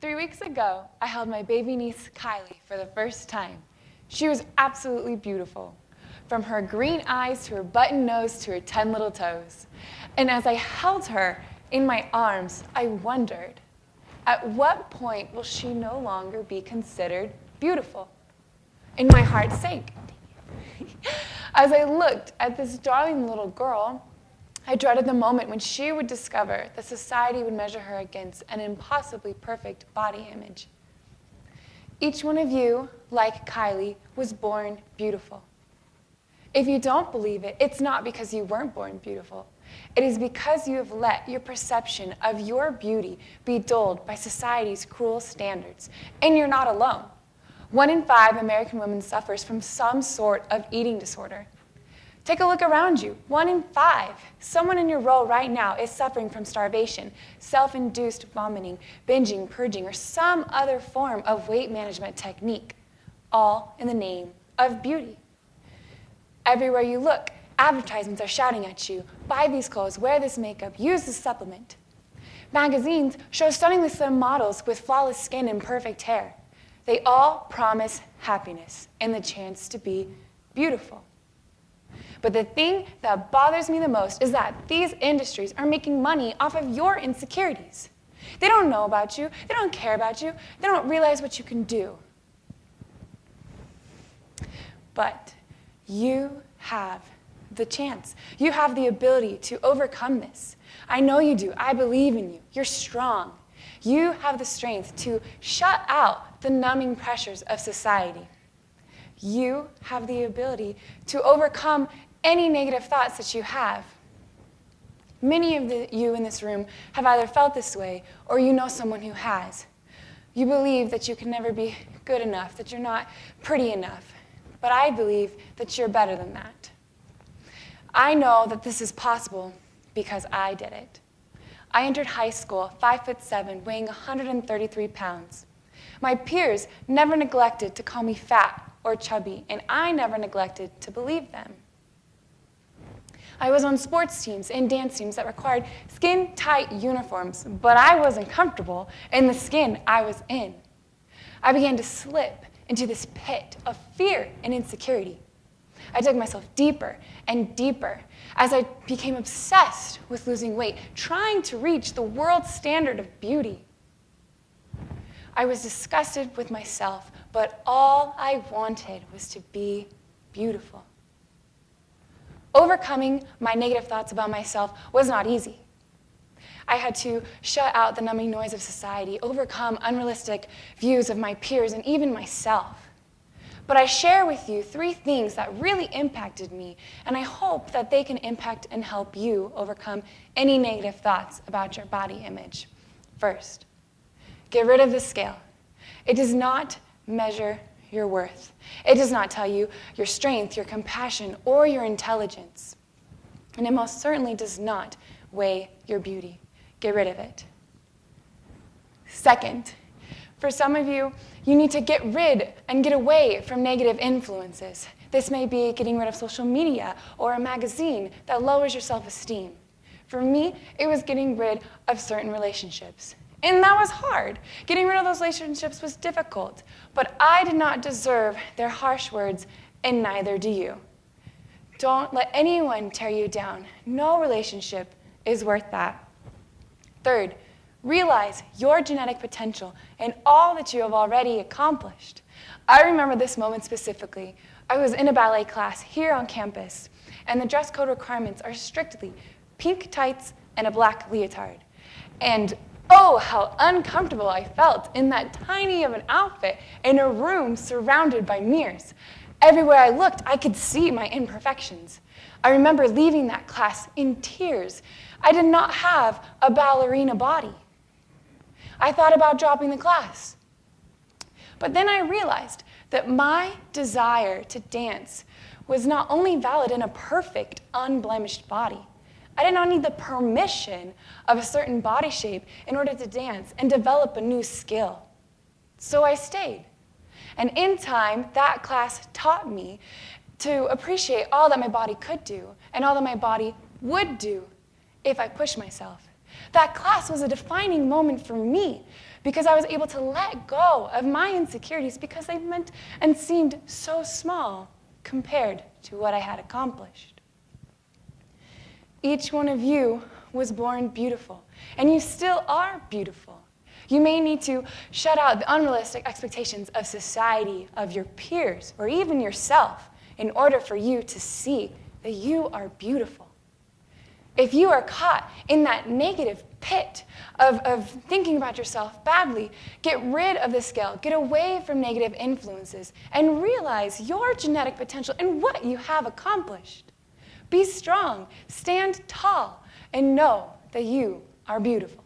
3 weeks ago, I held my baby niece, Kylie, for the first time. She was absolutely beautiful, from her green eyes to her button nose to her 10 little toes. And as I held her in my arms, I wondered, at what point will she no longer be considered beautiful? And my heart sank. As I looked at this darling little girl, I dreaded the moment when she would discover that society would measure her against an impossibly perfect body image. Each one of you, like Kylie, was born beautiful. If you don't believe it, it's not because you weren't born beautiful. It is because you have let your perception of your beauty be dulled by society's cruel standards. And you're not alone. 1 in 5 American women suffers from some sort of eating disorder. Take a look around you. 1 in 5. Someone in your row right now is suffering from starvation, self-induced vomiting, binging, purging, or some other form of weight management technique, all in the name of beauty. Everywhere you look, advertisements are shouting at you, buy these clothes, wear this makeup, use this supplement. Magazines show stunningly slim models with flawless skin and perfect hair. They all promise happiness and the chance to be beautiful. But the thing that bothers me the most is that these industries are making money off of your insecurities. They don't know about you. They don't care about you. They don't realize what you can do. But you have the chance. You have the ability to overcome this. I know you do. I believe in you. You're strong. You have the strength to shut out the numbing pressures of society. You have the ability to overcome any negative thoughts that you have. Many of you in this room have either felt this way or you know someone who has. You believe that you can never be good enough, that you're not pretty enough. But I believe that you're better than that. I know that this is possible because I did it. I entered high school 5'7", weighing 133 pounds. My peers never neglected to call me fat or chubby, and I never neglected to believe them. I was on sports teams and dance teams that required skin-tight uniforms, but I wasn't comfortable in the skin I was in. I began to slip into this pit of fear and insecurity. I dug myself deeper and deeper as I became obsessed with losing weight, trying to reach the world standard of beauty. I was disgusted with myself, but all I wanted was to be beautiful. Overcoming my negative thoughts about myself was not easy. I had to shut out the numbing noise of society, overcome unrealistic views of my peers and even myself. But I share with you 3 things that really impacted me, and I hope that they can impact and help you overcome any negative thoughts about your body image. First, get rid of the scale. It does not measure your worth. It does not tell you your strength, your compassion, or your intelligence. And it most certainly does not weigh your beauty. Get rid of it. Second, for some of you, you need to get rid and get away from negative influences. This may be getting rid of social media or a magazine that lowers your self-esteem. For me, it was getting rid of certain relationships. And that was hard. Getting rid of those relationships was difficult. But I did not deserve their harsh words, and neither do you. Don't let anyone tear you down. No relationship is worth that. Third, realize your genetic potential and all that you have already accomplished. I remember this moment specifically. I was in a ballet class here on campus, and the dress code requirements are strictly pink tights and a black leotard. And oh, how uncomfortable I felt in that tiny of an outfit in a room surrounded by mirrors. Everywhere I looked, I could see my imperfections. I remember leaving that class in tears. I did not have a ballerina body. I thought about dropping the class. But then I realized that my desire to dance was not only valid in a perfect, unblemished body. I did not need the permission of a certain body shape in order to dance and develop a new skill. So I stayed. And in time, that class taught me to appreciate all that my body could do and all that my body would do if I pushed myself. That class was a defining moment for me because I was able to let go of my insecurities because they meant and seemed so small compared to what I had accomplished. Each one of you was born beautiful, and you still are beautiful. You may need to shut out the unrealistic expectations of society, of your peers, or even yourself in order for you to see that you are beautiful. If you are caught in that negative pit of thinking about yourself badly, get rid of the scale, get away from negative influences, and realize your genetic potential and what you have accomplished. Be strong, stand tall, and know that you are beautiful.